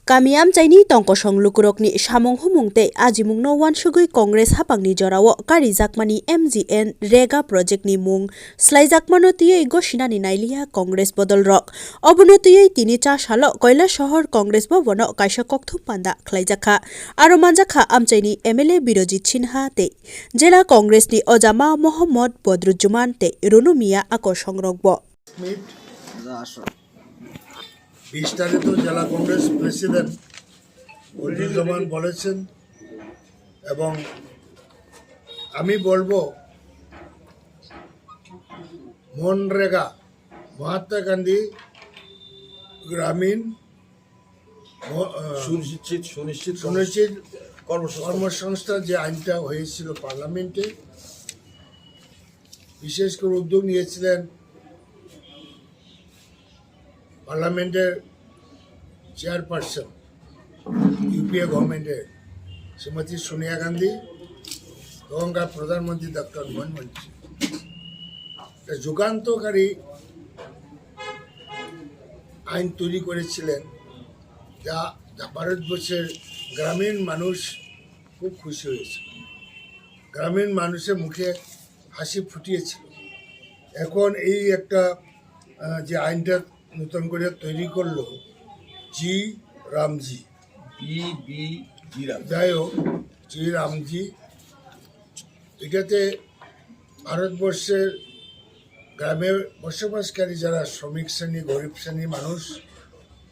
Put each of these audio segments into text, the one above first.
Kamiam Chinese Tongkosong Lukurokni Samong Humungte Ajimungno Wansugui Congress Hapangni Jorao Kari Jakmani MGN Rega Project ni Mung Slaijakmanotiyei Goshinani Nailia Congress Bodol Rock Obonotiyei Tini Cha Shalo Koila Shohor Congress Bobono Kaisa Kokthum Panda Khlaijakha Aro Manjakha Amchaini MLA Birojit Sinha te Jela Congress ni Ojama Mohammad Bodrujjuman te Runu Mia Ako Songrokbo 20 তারিখে জেলা Congress president Badruzzaman বলেছেন এবং আমি বলবো মনরেগা মহাত্মা গান্ধী গ্রামীণ সুনিশ্চিত কর্মসংস্থান যে আইনটা হয়েছিল পার্লামেন্টে বিশেষ করে উদ্যোগ নিয়েছিলেন পার্লামেন্টের চেয়ারপারসন ইউপিএ গভর্নমেন্টের শ্রীমতী সোনিয়া গান্ধী তখনকার প্রধানমন্ত্রী ডক্টর মনমোহন সিং যুগান্তকারী আইন তৈরি করেছিলেন যা ভারতবর্ষের গ্রামীণ মানুষ খুব খুশি হয়েছে, গ্রামীণ মানুষের মুখে হাসি ফুটিয়েছিল। এখন এই একটা যে আইনটা নতুন করে তৈরি করলো জি রামজি যাই হোক জি রামজি, এটাতে ভারতবর্ষের গ্রামে বসবাসকারী যারা শ্রমিক শ্রেণী গরিব শ্রেণী মানুষ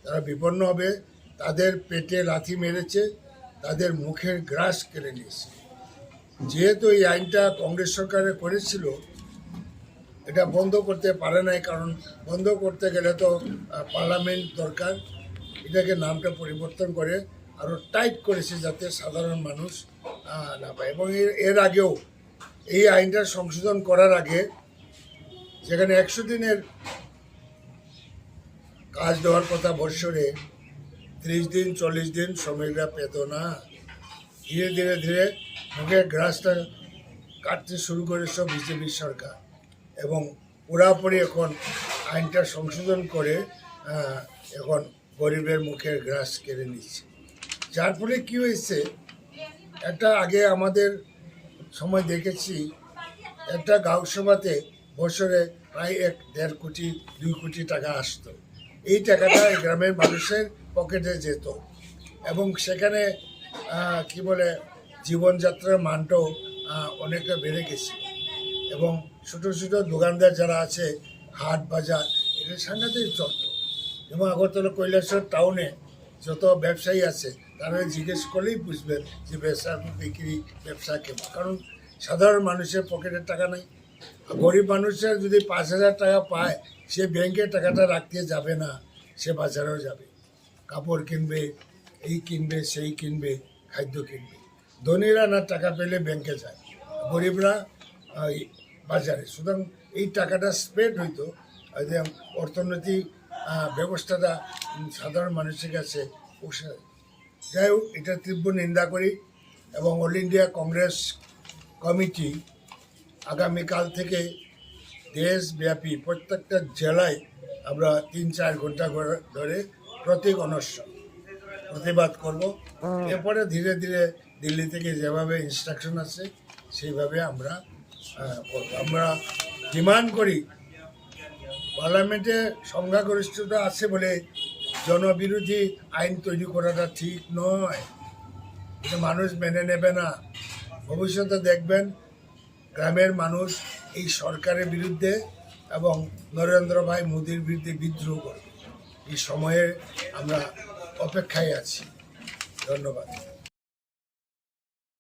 তারা বিপন্ন হবে, তাদের পেটে লাথি মেরেছে, তাদের মুখের গ্রাস কেড়ে নিয়েছে। যেহেতু এই আইনটা কংগ্রেস সরকারে করেছিল এটা বন্ধ করতে পারে নাই, কারণ বন্ধ করতে গেলে তো পার্লামেন্ট দরকার। এটাকে নামটা পরিবর্তন করে আরও টাইট করেছে যাতে সাধারণ মানুষ না পায়। এবং এর আগেও এই আইনটা সংশোধন করার আগে যেখানে 100 দিনের কাজ দেওয়ার কথা বৎসরে 30 দিন 40 দিন শ্রমিকরা পেত না। ধীরে ধীরে ধীরে মুখের গ্রাসটা কাটতে শুরু করেছে বিজেপি সরকার এবং পুরাপুরি এখন আইনটা সংশোধন করে এখন গরিবের মুখের গ্রাস কেড়ে নিচ্ছে। যার ফলে কী হয়েছে, একটা আগে আমাদের সময় দেখেছি একটা গাঁও সভাতে বছরে প্রায় 1-1.5 কোটি 2 কোটি টাকা আসতো। এই টাকাটা গ্রামের মানুষের পকেটে যেত এবং সেখানে কি বলে জীবনযাত্রার মানটাও অনেকটা বেড়ে গেছে এবং ছোটো ছোটো দোকানদার যারা আছে হাট বাজার এটা সাংঘাতিক চলত। এবং আগরতলা কৈলাসহর টাউনে যত ব্যবসায়ী আছে তারা জিজ্ঞেস করলেই বুঝবেন যে ব্যবসা বিক্রি ব্যবসা কেমন, কারণ সাধারণ মানুষের পকেটের টাকা নেই। গরিব মানুষের যদি 5,000 টাকা পায় সে ব্যাংকে টাকাটা রাখতে যাবে না, সে বাজারেও যাবে, কাপড় কিনবে, এই কিনবে সেই কিনবে, খাদ্য কিনবে। ধনীরা না টাকা পেলে ব্যাংকে যায়, গরিবরা বাজারে। সুতরাং এই টাকাটা স্প্রেড হইতো, অর্থনৈতিক ব্যবস্থাটা সাধারণ মানুষের কাছে পোষায়। যাই হোক, এটা তীব্র নিন্দা করি এবং অল ইন্ডিয়া কংগ্রেস কমিটি আগামীকাল থেকে দেশব্যাপী প্রত্যেকটা জেলায় আমরা 3-4 ঘন্টা ধরে প্রতীক অনশন প্রতিবাদ করব। এরপরে ধীরে ধীরে দিল্লি থেকে যেভাবে ইনস্ট্রাকশন আছে সেইভাবে আমরা আমরা ডিমান্ড করি পার্লামেন্টে সংখ্যাগরিষ্ঠতা আছে বলে জনবিরোধী আইন তৈরি করাটা ঠিক নয়, এটা মানুষ মেনে নেবে না। ভবিষ্যতে দেখবেন গ্রামের মানুষ এই সরকারের বিরুদ্ধে এবং নরেন্দ্র ভাই মোদির বিরুদ্ধে বিদ্রোহ করবে। এই সময়ে আমরা অপেক্ষায় আছি। ধন্যবাদ।